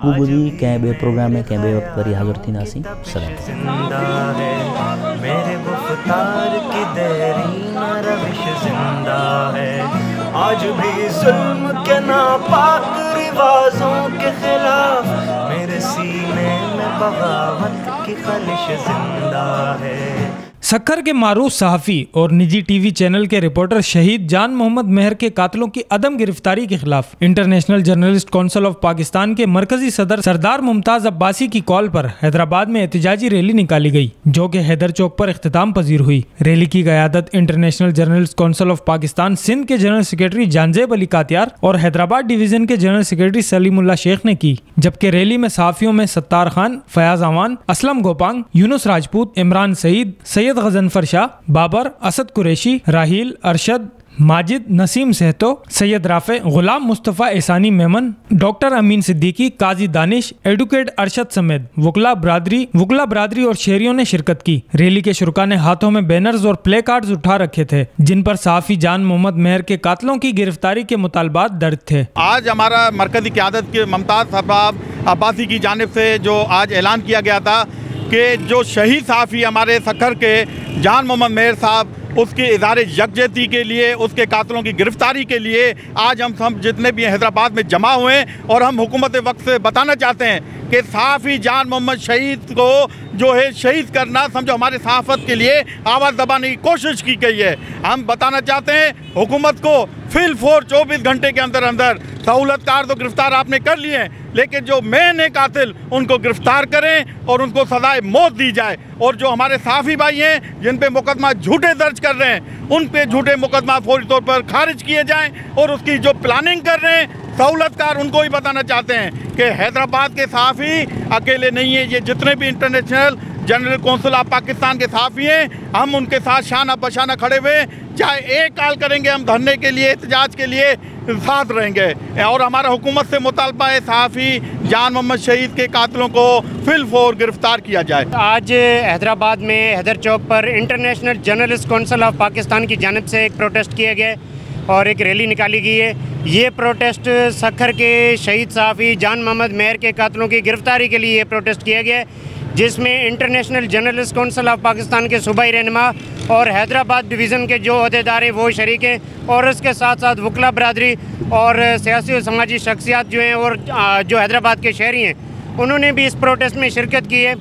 बुदी कैं बे प्रोग्राम में कैं बे वक्त वरी हाज़िर थींदासीं। सलाम। मेरे गुफ्तार की देरीना रविश जिंदा है, आज भी जुल्म के नापाक रिवाजों के खिलाफ मेरे सीने में बगावत की खलिश जिंदा है। सक्खर के मारूफ सहाफ़ी और निजी टीवी चैनल के रिपोर्टर शहीद जान मोहम्मद मेहर के कातलों की अदम गिरफ्तारी के खिलाफ international journalist council of Pakistan के मरकजी सदर सरदार मुमताज अब्बासी की कॉल पर हैदराबाद में एहतजाजी रैली निकाली गई, जो कि हैदर चौक पर इख्तिताम पजीर हुई। रैली की क़यादत international journalist council of Pakistan Sindh के जनरल सेक्रेटरी जानजेब अली कातियार और हैदराबाद डिवीजन के जनरल सेक्रेटरी सलीमुल्लाह शेख ने की, जबकि रैली में सहाफ़ियों में सत्तार खान, फयाज अवान, असलम गोपांग, यूनुस राजपूत, इमरान सईद, सैयद गजनफर शाह, बाबर, असद कुरैशी, राहील, अरशद, माजिद, नसीम सहतो, सैयद राफे, गुलाम मुस्तफ़ा एहसानी मेमन, डॉक्टर अमीन सिद्दीकी, काजी दानिश, एडवोकेट अरशद समेत वकला बरादरी और शहरियों ने शिरकत की। रैली के शुरका ने हाथों में बैनर्स और प्ले कार्ड्स उठा रखे थे, जिन पर सहाफ़ी जान मोहम्मद मेहर के कातलों की गिरफ्तारी के मुतालबात दर्ज थे। आज हमारा मरकजी क़यादत के मुमताज़ सरदार अब्बासी की जानिब से जो आज ऐलान किया गया था कि जो शहीद सहाफ़ी हमारे सक्खर के जान मोहम्मद मेहर साहब, उसके इज़हार यकजहती के लिए, उसके कातलों की गिरफ्तारी के लिए आज हम जितने भी हैदराबाद में जमा हुए हैं और हम हुकूमत वक्त से बताना चाहते हैं कि सहाफ़ी जान मोहम्मद शहीद को जो है शहीद करना समझो हमारे सहाफ़त के लिए आवाज़ दबाने की कोशिश की गई है। हम बताना चाहते हैं हुकूमत को फिल 24 घंटे के अंदर अंदर सहूलतकार तो गिरफ्तार आपने कर लिए हैं, लेकिन जो मेन है कातिल उनको गिरफ्तार करें और उनको सजाए मौत दी जाए। और जो हमारे सहाफ़ी भाई हैं जिन पे मुकदमा झूठे दर्ज कर रहे हैं, उन पे झूठे मुकदमा फौरी तौर पर खारिज किए जाएं। और उसकी जो प्लानिंग कर रहे हैं सहूलतकार, उनको ही बताना चाहते हैं कि हैदराबाद के सहाफ़ी अकेले नहीं है, ये जितने भी international general council of Pakistan के सहाफ़ी हैं, हम उनके साथ शाना बशाना खड़े हुए, चाहे एक काल करेंगे हम धरने के लिए, एहतजाज के लिए साथ रहेंगे। और हमारा हुकूमत से मुतालबा है सहाफ़ी जान मोहम्मद शहीद के कातिलों को फिलफौर गिरफ्तार किया जाए। आज हैदराबाद में हैदर चौक पर international journalist council of Pakistan की जानिब से एक प्रोटेस्ट किया गया और एक रैली निकाली गई है। ये प्रोटेस्ट सक्खर के शहीद सहाफ़ी जान मोहम्मद मेहर के कातिलों की गिरफ्तारी के लिए ये प्रोटेस्ट किया गया है, जिसमें international journalist council of Pakistan के सूबाई रहनुमा और हैदराबाद डिवीज़न के जो अहदेदार हैं वो शरीक हैं, और उसके साथ साथ वकला बरादरी और सियासी और समाजी शख्सियात जो हैं और जो हैदराबाद के शहरी हैं, उन्होंने भी इस प्रोटेस्ट में शिरकत की है।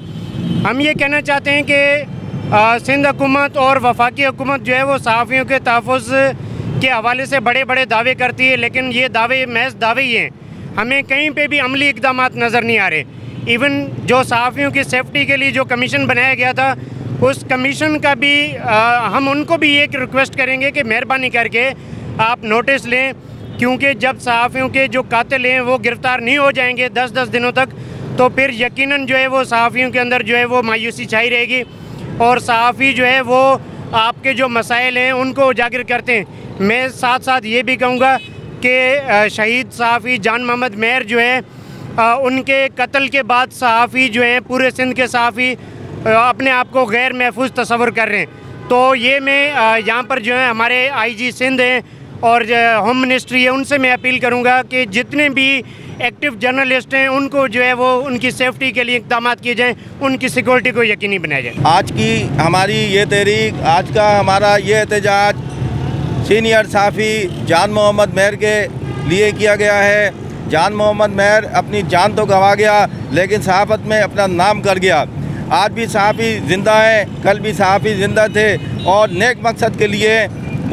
हम ये कहना चाहते हैं कि सिंध हुकूमत और वफाकी हुकूमत जो है वो सहाफ़ियों के तहफ़्फ़ुज़ के हवाले से बड़े बड़े दावे करती है, लेकिन ये दावे महज दावे ही हैं। हमें कहीं पे भी अमली इक़दामात नज़र नहीं आ रहे। इवन जो सहाफ़ियों की सेफ्टी के लिए जो कमीशन बनाया गया था, उस कमीशन का भी हम उनको भी एक रिक्वेस्ट करेंगे कि मेहरबानी करके आप नोटिस लें, क्योंकि जब सहाफ़ियों के जो कातिल हैं वो गिरफ़्तार नहीं हो जाएंगे 10-10 दिनों तक, तो फिर यकीनन जो है वो सहाफ़ियों के अंदर जो है वो मायूसी छाई रहेगी और सहाफ़ी जो है वो आपके जो मसाइल हैं उनको उजागर करते हैं। मैं साथ साथ ये भी कहूँगा कि शहीद सहाफ़ी जान मोहम्मद मेहर जो है उनके कत्ल के बाद सहाफ़ी जो हैं पूरे सिंध के सहाफ़ी अपने आप को गैर महफूज तस्वर कर रहे हैं। तो ये मैं यहाँ पर जो है हमारे IG सिंध हैं और होम मिनिस्ट्री है, उनसे मैं अपील करूँगा कि जितने भी एक्टिव जर्नलिस्ट हैं उनको जो है वो उनकी सेफ्टी के लिए इक़दाम किए जाएँ, उनकी सिक्योरिटी को यकीनी बनाया जाए। आज की हमारी ये तहरीक, आज का हमारा ये एहतजाज सीनियर सहाफ़ी जान मोहम्मद मेहर के लिए किया गया है। जान मोहम्मद मेहर अपनी जान तो गंवा गया, लेकिन सहाफ़त में अपना नाम कर गया। आज भी सहाफ़ी ज़िंदा हैं, कल भी सहाफ़ी ज़िंदा थे और नेक मकसद के लिए,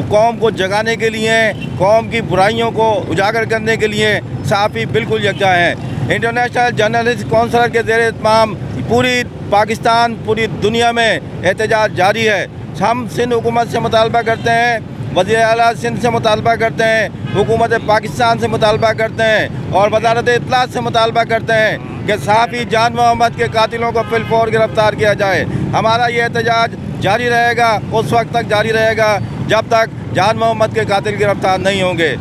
कौम को जगाने के लिए, कौम की बुराइयों को उजागर करने के लिए सहाफ़ी बिल्कुल यकजा हैं। इंटरनेशनल जर्नलिस्ट काउंसिल के ज़ेर इत्माम पूरी पाकिस्तान, पूरी दुनिया में एहतजाज जारी है। हम सिंध हुकूमत से मुतालबा करते हैं, वज़ीर आला सिंध से मुतालबा करते हैं, हुकूमत पाकिस्तान से मुतालबा करते हैं और वज़ारत इत्तलात से मुतालबा करते हैं कि सहाफ़ी जान मोहम्मद के कातिलों को फिलफौर गिरफ़्तार किया जाए। हमारा ये एहतजाज जारी रहेगा, उस वक्त तक जारी रहेगा जब तक जान मोहम्मद के कातिल गिरफ़्तार नहीं होंगे।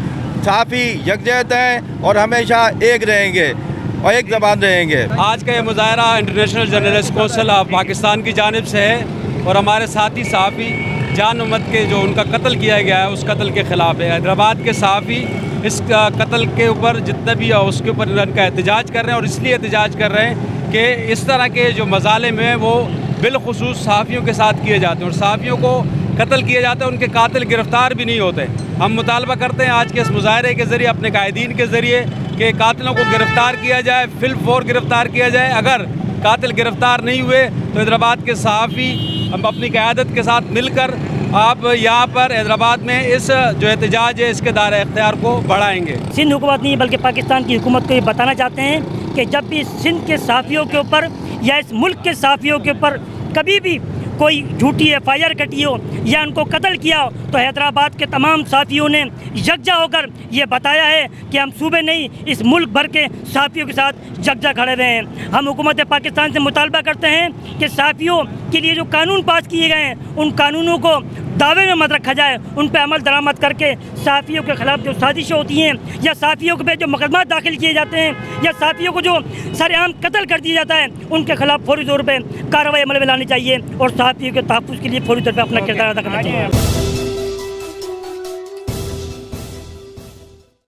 सहाफ़ी यकजहत हैं और हमेशा एक रहेंगे और एक ज़बान रहेंगे। आज का ये मुज़ाहरा international journalist council of Pakistan की जानिब से है और हमारे साथी सहाफ़ी जान मोहम्मद के जो उनका कत्ल किया गया है उस कत्ल के ख़िलाफ़ है। हैदराबाद के सहाफ़ी इस कत्ल के ऊपर जितना भी है उसके ऊपर इनका एहतजाज कर रहे हैं, और इसलिए एहतजाज कर रहे हैं कि इस तरह के जो मज़ालिम हैं वो बिलखुसूस सहाफ़ियों के साथ किए जाते हैं और सहाफ़ियों को कत्ल किए जाते हैं, उनके कातिल गिरफ़्तार भी नहीं होते। हम मुतालबा करते हैं आज के इस मुजाहरे के ज़रिए, अपने कायदीन के ज़रिए, कि कातिलों को गिरफ़्तार किया जाए, फिलफौर गिरफ़्तार किया जाए। अगर कातिल गिरफ़्तार नहीं हुए तो हैदराबाद के सहाफ़ी हम अपनी क़यादत के साथ मिलकर आप यहाँ पर हैदराबाद में इस जो एहतजाज है इसके दायरे इख्तियार को बढ़ाएंगे। सिंध हुकूमत नहीं बल्कि पाकिस्तान की हुकूमत को ये बताना चाहते हैं कि जब भी सिंध के सहाफ़ियों के ऊपर या इस मुल्क के सहाफ़ियों के ऊपर कभी भी कोई झूठी FIR कटी हो या उनको कत्ल किया हो तो हैदराबाद के तमाम सहाफ़ियों ने यकजा होकर ये बताया है कि हम सूबे नहीं इस मुल्क भर के सहाफ़ियों के साथ यकजा खड़े रहे हैं। हम हुकूमत पाकिस्तान से मुतालबा करते हैं कि सहाफ़ियों के लिए जो कानून पास किए गए हैं उन कानूनों को दावे में मत रखा जाए, उन पर अमल दरामद करके सहाफ़ियों के ख़िलाफ़ जो साजिशें होती हैं या सहाफ़ियों पे जो मुकदमा दाखिल किए जाते हैं या सहाफ़ियों को जो सरेआम कत्ल कर दिया जाता है उनके ख़िलाफ़ फौरी तौर पर कार्रवाई अमल में लानी चाहिए और सहाफ़ियों के तहफ़्फ़ुज़ के लिए फौरी तौर पर अपना किरदार अदा करना चाहिए।